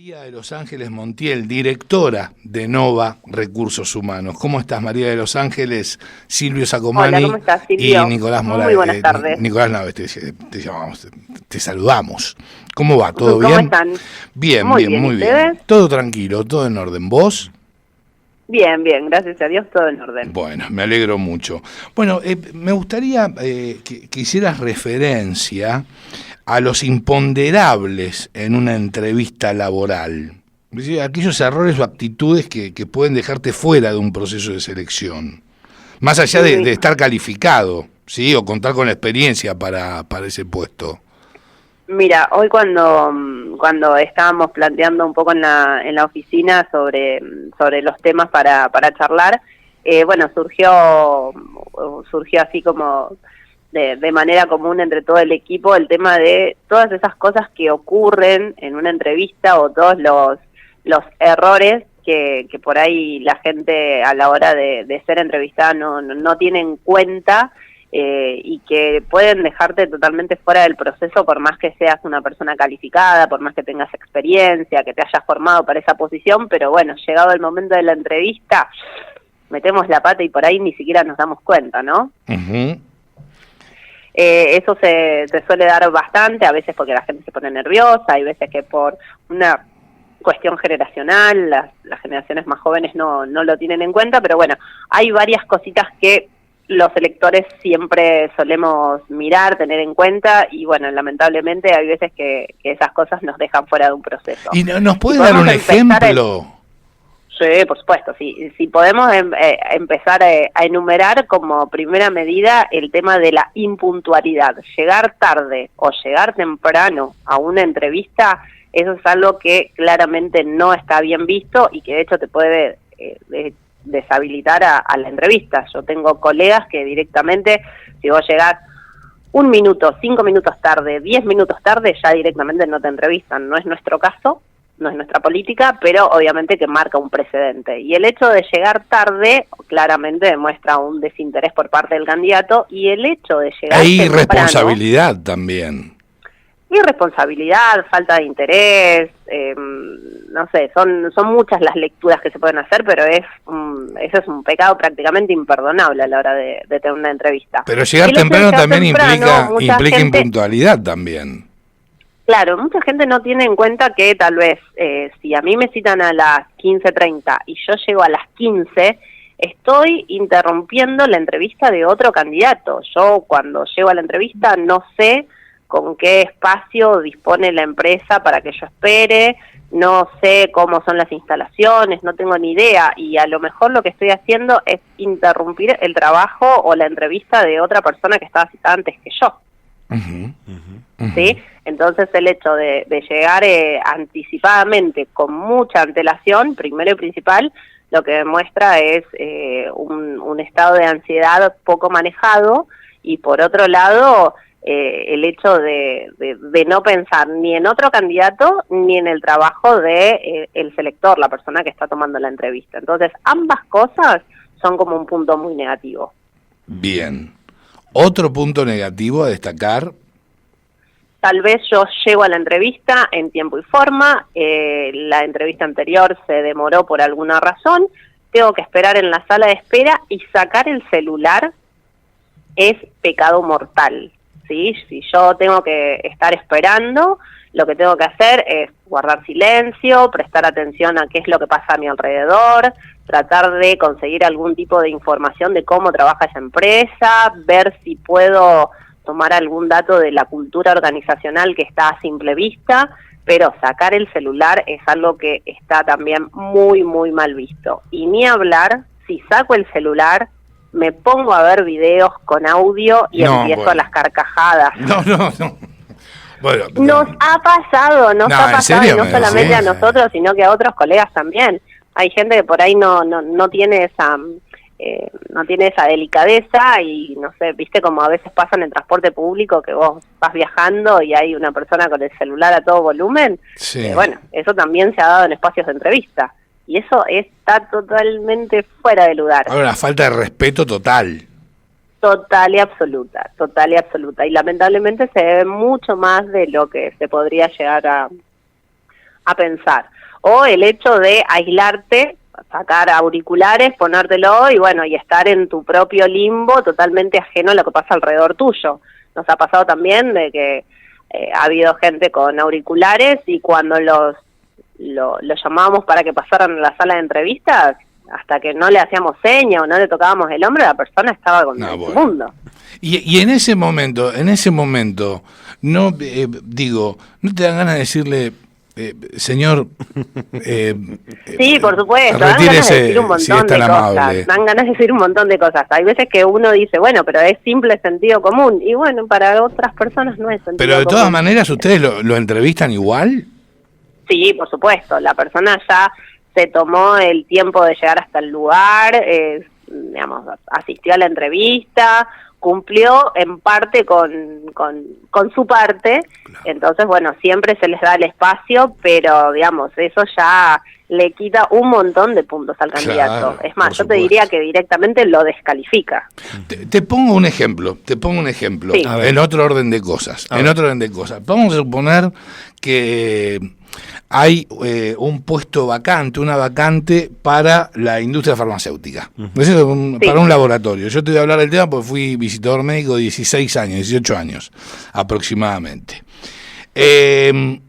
María de Los Ángeles Montiel, directora de Nova Recursos Humanos. ¿Cómo estás, María de Los Ángeles? Silvio Sacomani. Hola, ¿cómo estás, Silvio? Y Nicolás Morales. Muy buenas tardes. Nicolás Naves, te llamamos, te saludamos. ¿Cómo va? ¿Todo ¿Cómo bien? están? Bien, Muy bien, muy bien. ¿Ustedes? Todo tranquilo, todo en orden. ¿Vos? Bien, gracias a Dios, todo en orden. Bueno, me alegro mucho. Bueno, me gustaría que hicieras referencia a los imponderables en una entrevista laboral. Es decir, aquellos errores o actitudes que pueden dejarte fuera de un proceso de selección. Más allá de estar calificado, ¿sí? O contar con la experiencia para ese puesto. Mira, hoy cuando estábamos planteando un poco en la oficina sobre los temas para charlar, bueno, surgió así como de manera común entre todo el equipo el tema de todas esas cosas que ocurren en una entrevista o todos los errores que por ahí la gente a la hora de ser entrevistada no tiene en cuenta. Y que pueden dejarte totalmente fuera del proceso por más que seas una persona calificada, por más que tengas experiencia, que te hayas formado para esa posición, pero bueno, llegado el momento de la entrevista, metemos la pata y por ahí ni siquiera nos damos cuenta, ¿no? Uh-huh. Eso se suele dar bastante, a veces porque la gente se pone nerviosa, hay veces que por una cuestión generacional, las generaciones más jóvenes no lo tienen en cuenta, pero bueno, hay varias cositas que los electores siempre solemos mirar, tener en cuenta, y bueno, lamentablemente hay veces que esas cosas nos dejan fuera de un proceso. ¿Y nos puedes dar un ejemplo? Sí, por supuesto, sí. Si podemos empezar a enumerar como primera medida el tema de la impuntualidad. Llegar tarde o llegar temprano a una entrevista, eso es algo que claramente no está bien visto y que de hecho te puede deshabilitar a la entrevista. Yo tengo colegas que directamente, si vos llegás 1 minuto, 5 minutos tarde, 10 minutos tarde, ya directamente no te entrevistan. No es nuestro caso, no es nuestra política, pero obviamente que marca un precedente. Y el hecho de llegar tarde claramente demuestra un desinterés por parte del candidato, y el hecho de llegar Hay irresponsabilidad también. Irresponsabilidad, falta de interés, no sé, son muchas las lecturas que se pueden hacer, pero eso es un pecado prácticamente imperdonable a la hora de tener una entrevista. Pero llegar temprano también implica impuntualidad también. Claro, mucha gente no tiene en cuenta que tal vez si a mí me citan a las 15:30 y yo llego a las 15, estoy interrumpiendo la entrevista de otro candidato. Yo cuando llego a la entrevista no sé con qué espacio dispone la empresa para que yo espere, no sé cómo son las instalaciones, no tengo ni idea, y a lo mejor lo que estoy haciendo es interrumpir el trabajo o la entrevista de otra persona que estaba citada antes que yo. Uh-huh, uh-huh. ¿Sí? Entonces el hecho de llegar anticipadamente, con mucha antelación, primero y principal, lo que demuestra es un estado de ansiedad poco manejado, y por otro lado el hecho de no pensar ni en otro candidato ni en el trabajo de el selector, la persona que está tomando la entrevista. Entonces ambas cosas son como un punto muy negativo. Bien. Otro punto negativo a destacar: tal vez yo llego a la entrevista en tiempo y forma, la entrevista anterior se demoró por alguna razón, tengo que esperar en la sala de espera, y sacar el celular es pecado mortal, ¿sí? Si yo tengo que estar esperando, lo que tengo que hacer es guardar silencio, prestar atención a qué es lo que pasa a mi alrededor, tratar de conseguir algún tipo de información de cómo trabaja esa empresa, ver si puedo tomar algún dato de la cultura organizacional que está a simple vista, pero sacar el celular es algo que está también muy, muy mal visto. Y ni hablar, si saco el celular, me pongo a ver videos con audio y empiezo a las carcajadas. No. Bueno, nos ha pasado, nos ha pasado, y no solamente a ¿sí? nosotros, sino que a otros colegas también. Hay gente que por ahí no tiene esa delicadeza, y no sé, viste como a veces pasa en el transporte público, que vos vas viajando y hay una persona con el celular a todo volumen. Sí. Bueno, eso también se ha dado en espacios de entrevista, y eso está totalmente fuera de lugar. Ahora, una falta de respeto total. Total y absoluta, y lamentablemente se ve mucho más de lo que se podría llegar a a pensar. O el hecho de aislarte, sacar auriculares, ponértelo y bueno, y estar en tu propio limbo totalmente ajeno a lo que pasa alrededor tuyo. Nos ha pasado también de que ha habido gente con auriculares y cuando los llamábamos para que pasaran a la sala de entrevistas, hasta que no le hacíamos seña o no le tocábamos el hombro, la persona estaba con el mundo. Y en ese momento, no no te dan ganas de decirle, señor, sí, por supuesto, dan ganas de decir un montón de cosas, dan ganas de decir un montón de cosas. Hay veces que uno dice, bueno, pero es simple sentido común, y bueno, para otras personas no es sentido común. Pero de todas maneras, ¿ustedes lo entrevistan igual? Sí, por supuesto, la persona ya se tomó el tiempo de llegar hasta el lugar, digamos, asistió a la entrevista, cumplió en parte con su parte, claro. Entonces, bueno, siempre se les da el espacio, pero, digamos, eso ya le quita un montón de puntos al candidato. Claro, es más, yo te diría que directamente lo descalifica. Te pongo un ejemplo, sí. En otro orden de cosas, Vamos a suponer que hay un puesto vacante, una vacante para la industria farmacéutica. Sí. Para un laboratorio. Yo te voy a hablar del tema porque fui visitador médico 18 años aproximadamente. El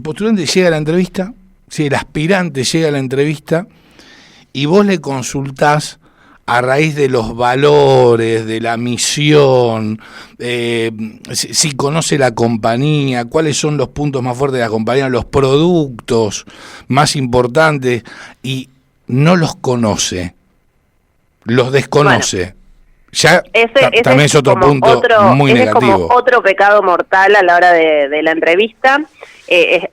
postulante llega a la entrevista, el aspirante llega a la entrevista y vos le consultás a raíz de los valores, de la misión, si conoce la compañía, cuáles son los puntos más fuertes de la compañía, los productos más importantes, y no los conoce, los desconoce. Bueno, ya también es otro punto muy negativo. Es como otro pecado mortal a la hora de la entrevista.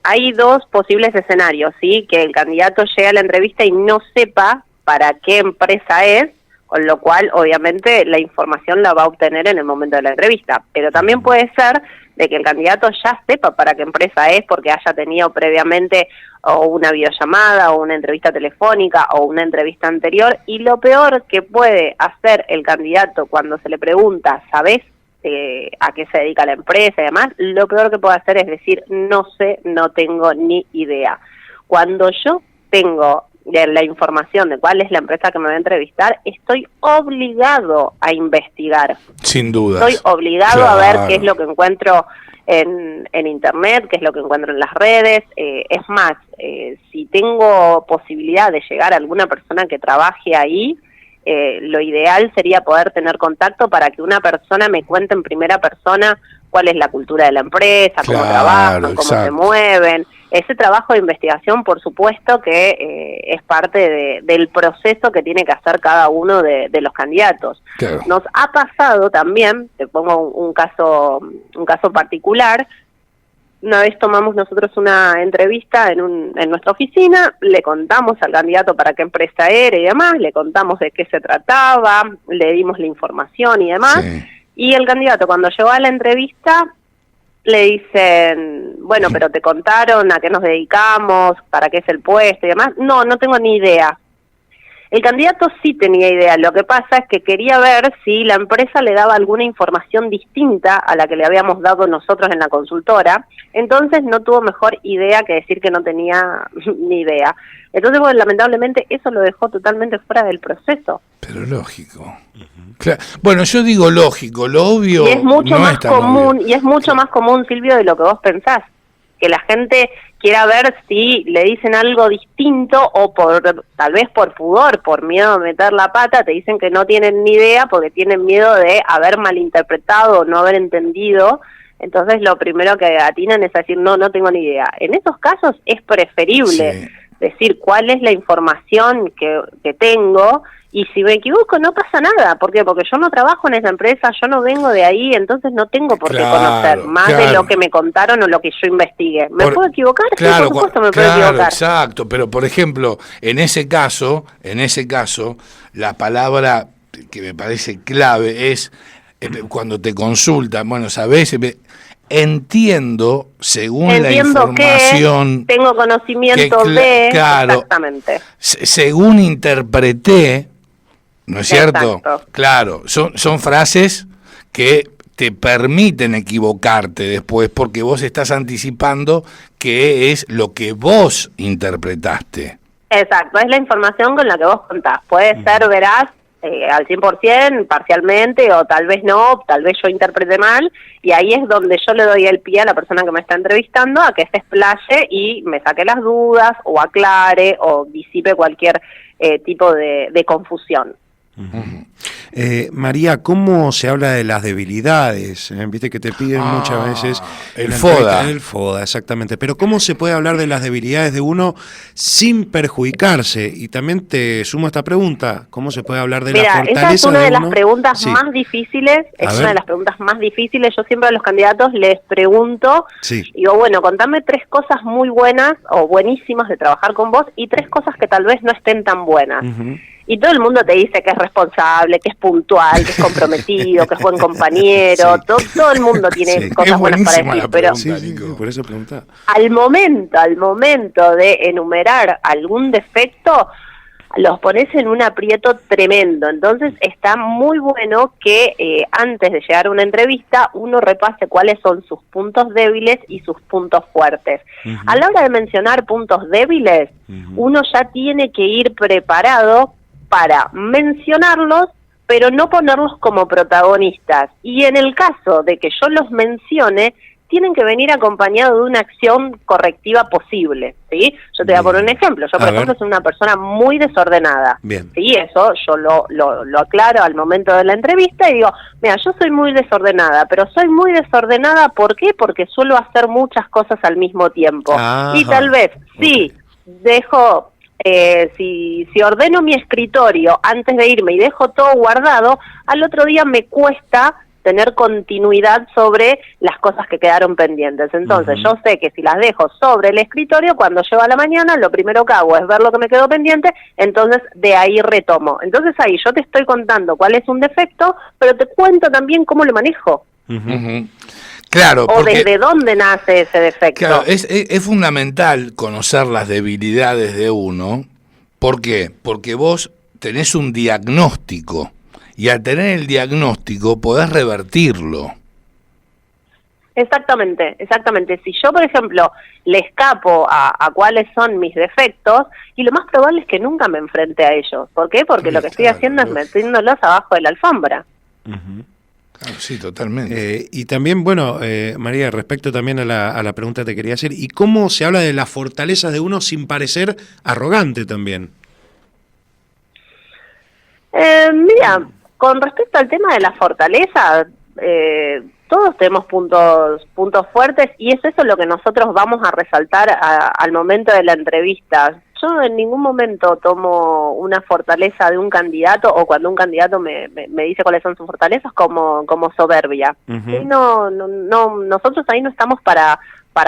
Hay dos posibles escenarios, ¿sí? Que el candidato llegue a la entrevista y no sepa para qué empresa es, con lo cual obviamente la información la va a obtener en el momento de la entrevista, pero también puede ser de que el candidato ya sepa para qué empresa es porque haya tenido previamente o una videollamada o una entrevista telefónica o una entrevista anterior, y lo peor que puede hacer el candidato cuando se le pregunta, ¿sabés a qué se dedica la empresa y demás? Lo peor que puede hacer es decir, no sé, no tengo ni idea. Cuando yo tengo la información de cuál es la empresa que me va a entrevistar, estoy obligado a investigar. Sin duda. Estoy obligado a ver qué es lo que encuentro en internet, qué es lo que encuentro en las redes. Es más, si tengo posibilidad de llegar a alguna persona que trabaje ahí, lo ideal sería poder tener contacto para que una persona me cuente en primera persona cuál es la cultura de la empresa, cómo trabajan, cómo se mueven. Ese trabajo de investigación, por supuesto, que es parte del proceso que tiene que hacer cada uno de los candidatos. Claro. Nos ha pasado también, te pongo un caso particular. Una vez tomamos nosotros una entrevista en nuestra oficina, le contamos al candidato para qué empresa era y demás, le contamos de qué se trataba, le dimos la información y demás, sí. Y el candidato cuando llegó a la entrevista le dicen, bueno, pero te contaron a qué nos dedicamos, para qué es el puesto y demás. No tengo ni idea. El candidato sí tenía idea, lo que pasa es que quería ver si la empresa le daba alguna información distinta a la que le habíamos dado nosotros en la consultora, entonces no tuvo mejor idea que decir que no tenía ni idea. Entonces, bueno, lamentablemente eso lo dejó totalmente fuera del proceso. Pero lógico. Claro. Bueno, yo digo lógico, lo obvio y es mucho no más es tan común, obvio. Y es mucho más común, Silvio, de lo que vos pensás. Que la gente quiera ver si le dicen algo distinto o tal vez por pudor, por miedo a meter la pata, te dicen que no tienen ni idea porque tienen miedo de haber malinterpretado o no haber entendido. Entonces lo primero que atinan es decir, no tengo ni idea. En esos casos es preferible decir cuál es la información que tengo, y si me equivoco no pasa nada. ¿Por qué? Porque yo no trabajo en esa empresa, yo no vengo de ahí, entonces no tengo por qué conocer más de lo que me contaron o lo que yo investigué. ¿Me puedo equivocar? Claro, sí, por supuesto me puedo equivocar. Exacto, pero por ejemplo, en ese caso, la palabra que me parece clave es cuando te consultan, bueno, ¿sabés? Entiendo, según la información... tengo conocimiento de... Claro, exactamente. Según interpreté, ¿no es cierto? Exacto. Claro, son frases que te permiten equivocarte después porque vos estás anticipando que es lo que vos interpretaste. Exacto, es la información con la que vos contás. Puede ser veraz al 100%, parcialmente, o tal vez no, tal vez yo interprete mal, y ahí es donde yo le doy el pie a la persona que me está entrevistando a que se explaye y me saque las dudas, o aclare, o disipe cualquier tipo de confusión. María, ¿cómo se habla de las debilidades? Viste que te piden muchas veces el FODA. El FODA, exactamente. Pero ¿cómo se puede hablar de las debilidades de uno sin perjudicarse? Y también te sumo esta pregunta, ¿cómo se puede hablar de la fortaleza de uno? Esa es una de las preguntas más difíciles, una de las preguntas más difíciles. Yo siempre a los candidatos les pregunto, digo, bueno, contame 3 cosas muy buenas o buenísimas de trabajar con vos y 3 cosas que tal vez no estén tan buenas. Y todo el mundo te dice que es responsable, que es puntual, que es comprometido, que es buen compañero. Todo el mundo tiene cosas buenas para decir, pero por eso preguntaba. Al momento de enumerar algún defecto, los pones en un aprieto tremendo. Entonces está muy bueno que antes de llegar a una entrevista uno repase cuáles son sus puntos débiles y sus puntos fuertes. A la hora de mencionar puntos débiles, uno ya tiene que ir preparado para mencionarlos, pero no ponerlos como protagonistas. Y en el caso de que yo los mencione, tienen que venir acompañados de una acción correctiva posible, ¿sí? Yo te voy a poner un ejemplo. Yo, por ejemplo, soy una persona muy desordenada. Sí, eso yo lo aclaro al momento de la entrevista y digo, mira, yo soy muy desordenada, pero soy muy desordenada, ¿por qué? Porque suelo hacer muchas cosas al mismo tiempo. Y tal vez, dejo... si ordeno mi escritorio antes de irme y dejo todo guardado, al otro día me cuesta tener continuidad sobre las cosas que quedaron pendientes. Entonces yo sé que si las dejo sobre el escritorio, cuando llego a la mañana, lo primero que hago es ver lo que me quedó pendiente, entonces de ahí retomo. Entonces ahí yo te estoy contando cuál es un defecto, pero te cuento también cómo lo manejo. Claro, o desde dónde nace ese defecto. Claro, es fundamental conocer las debilidades de uno. ¿Por qué? Porque vos tenés un diagnóstico y al tener el diagnóstico podés revertirlo. Exactamente. Si yo, por ejemplo, le escapo a cuáles son mis defectos, y lo más probable es que nunca me enfrente a ellos. ¿Por qué? Porque lo que estoy haciendo es metiéndolos abajo de la alfombra. Claro, sí, totalmente. Y también, bueno, María, respecto también a la pregunta que te quería hacer, ¿y cómo se habla de las fortalezas de uno sin parecer arrogante también? Mira, con respecto al tema de la fortaleza, todos tenemos puntos fuertes y es eso lo que nosotros vamos a resaltar al momento de la entrevista. Yo en ningún momento tomo una fortaleza de un candidato o cuando un candidato me dice cuáles son sus fortalezas como soberbia. ¿Sí? No, nosotros ahí no estamos para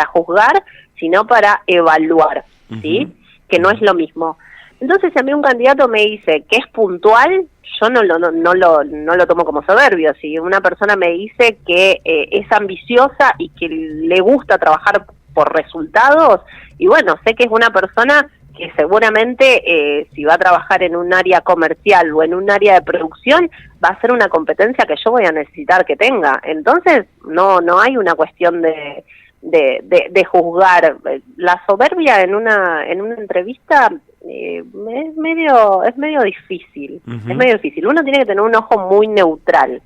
juzgar, sino para evaluar, ¿sí? Que no es lo mismo. Entonces, si a mí un candidato me dice que es puntual, yo no lo tomo como soberbio. Si una persona me dice que es ambiciosa y que le gusta trabajar por resultados, y bueno, sé que es una persona que seguramente si va a trabajar en un área comercial o en un área de producción, va a ser una competencia que yo voy a necesitar que tenga. Entonces, no hay una cuestión de juzgar. La soberbia en una entrevista es medio difícil. Es medio difícil. Uno tiene que tener un ojo muy neutral.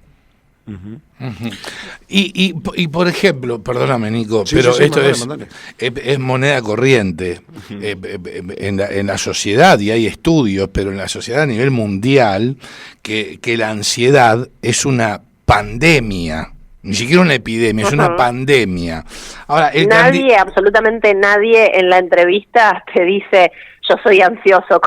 Y por ejemplo, perdóname Nico, pero esto es moneda corriente en la sociedad, y hay estudios, pero en la sociedad a nivel mundial, que la ansiedad es una pandemia. Ni siquiera una epidemia, es una pandemia. Ahora, absolutamente nadie en la entrevista te dice yo soy ansioso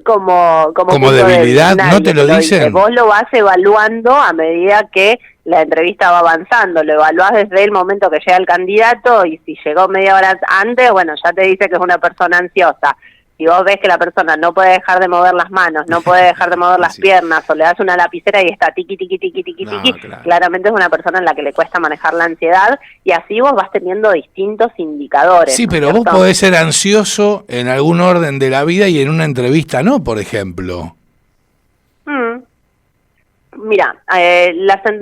como debilidad, nadie ¿no te lo dicen? Vos lo vas evaluando a medida que la entrevista va avanzando, lo evaluás desde el momento que llega el candidato y si llegó media hora antes, bueno, ya te dice que es una persona ansiosa. Si vos ves que la persona no puede dejar de mover las manos, no puede dejar de mover las piernas, o le das una lapicera y está tiqui, claro. Claramente es una persona en la que le cuesta manejar la ansiedad, y así vos vas teniendo distintos indicadores. Sí, pero vos podés ser ansioso en algún orden de la vida y en una entrevista no, por ejemplo. Mira,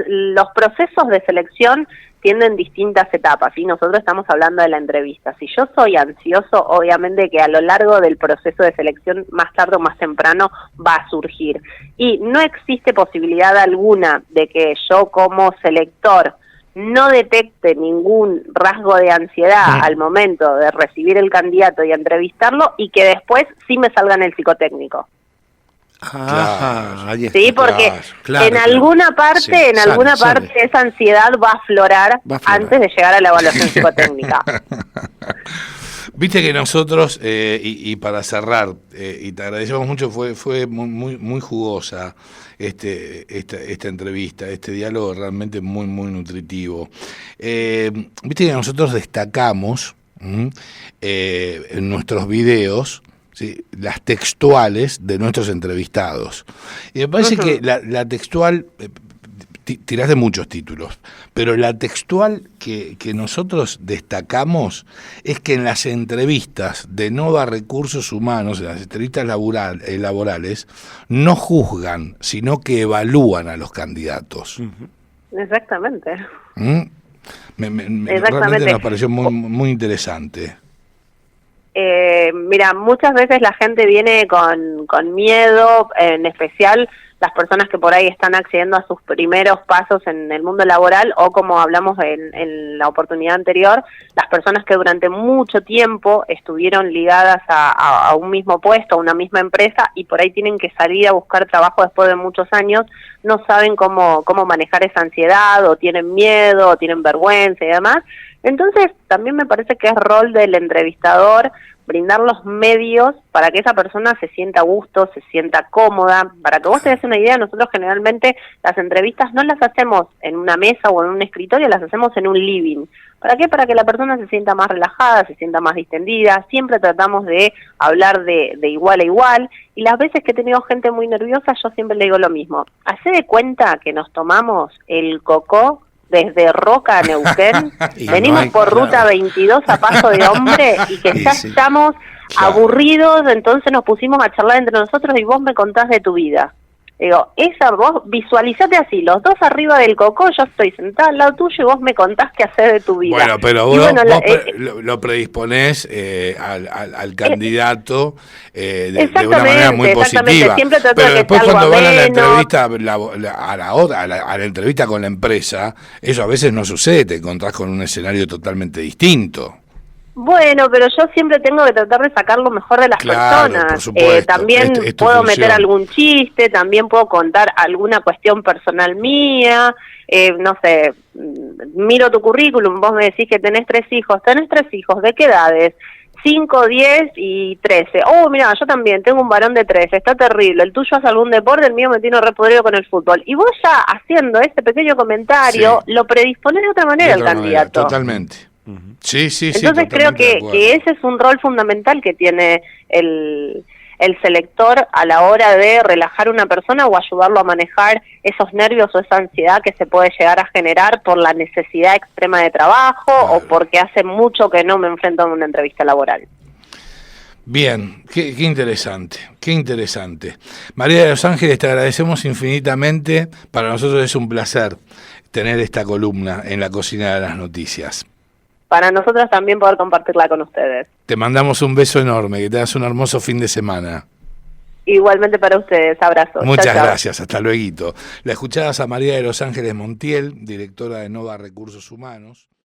los procesos de selección tienen distintas etapas y nosotros estamos hablando de la entrevista. Si yo soy ansioso, obviamente que a lo largo del proceso de selección, más tarde o más temprano, va a surgir. Y no existe posibilidad alguna de que yo como selector no detecte ningún rasgo de ansiedad al momento de recibir el candidato y entrevistarlo y que después sí me salga en el psicotécnico. Ahí está. Sí, porque en alguna parte, parte esa ansiedad va a aflorar antes de llegar a la evaluación psicotécnica. Viste que nosotros, y para cerrar, y te agradecemos mucho, fue muy jugosa esta entrevista, este diálogo realmente muy nutritivo. Viste que nosotros destacamos en nuestros videos, ¿sí?, las textuales de nuestros entrevistados. Y me parece que la textual, tirás de muchos títulos, pero la textual que nosotros destacamos es que en las entrevistas de Nova Recursos Humanos, en las entrevistas laborales, no juzgan, sino que evalúan a los candidatos. Exactamente. Realmente nos pareció muy interesante. Mira, muchas veces la gente viene con miedo, en especial las personas que por ahí están accediendo a sus primeros pasos en el mundo laboral, o como hablamos en la oportunidad anterior, las personas que durante mucho tiempo estuvieron ligadas a un mismo puesto, a una misma empresa, y por ahí tienen que salir a buscar trabajo después de muchos años, no saben cómo manejar esa ansiedad, o tienen miedo, o tienen vergüenza y demás. Entonces, también me parece que es rol del entrevistador brindar los medios para que esa persona se sienta a gusto, se sienta cómoda. Para que vos te des una idea, nosotros generalmente las entrevistas no las hacemos en una mesa o en un escritorio, las hacemos en un living. ¿Para qué? Para que la persona se sienta más relajada, se sienta más distendida. Siempre tratamos de hablar de igual a igual, y las veces que he tenido gente muy nerviosa, yo siempre le digo lo mismo. Hacé de cuenta que nos tomamos el cocó desde Roca a Neuquén, venimos por ruta 22 a Paso de Hombre, y que ya estamos aburridos, entonces nos pusimos a charlar entre nosotros y vos me contás de tu vida. Digo, vos visualizate así, los dos arriba del cocó, yo estoy sentada al lado tuyo y vos me contás qué hacer de tu vida. Bueno, pero vos lo predisponés al candidato de una manera muy positiva. Siempre trato pero de después que cuando van a la entrevista, a la entrevista con la empresa, eso a veces no sucede, te encontrás con un escenario totalmente distinto. Bueno, pero yo siempre tengo que tratar de sacar lo mejor de las personas. Por supuesto, también puedo meter algún chiste, también puedo contar alguna cuestión personal mía. No sé, miro tu currículum, vos me decís que tenés 3 hijos. ¿Tenés 3 hijos? ¿De qué edades? 5, 10 y 13. Oh, mira, yo también tengo un varón de 13, está terrible. ¿El tuyo hace algún deporte? El mío me tiene re podrido con el fútbol. Y vos ya haciendo este pequeño comentario, lo predisponés de otra manera al candidato. Totalmente. Sí. Entonces creo que ese es un rol fundamental que tiene el selector a la hora de relajar a una persona o ayudarlo a manejar esos nervios o esa ansiedad que se puede llegar a generar por la necesidad extrema de trabajo o porque hace mucho que no me enfrento a una entrevista laboral. Bien, qué interesante, qué interesante. María de los Ángeles, te agradecemos infinitamente. Para nosotros es un placer tener esta columna en la Cocina de las Noticias. Para nosotros también poder compartirla con ustedes. Te mandamos un beso enorme, que tengas un hermoso fin de semana. Igualmente para ustedes, abrazos. Muchas gracias, hasta luego. La escuchabas a María de los Ángeles Montiel, directora de Nova Recursos Humanos.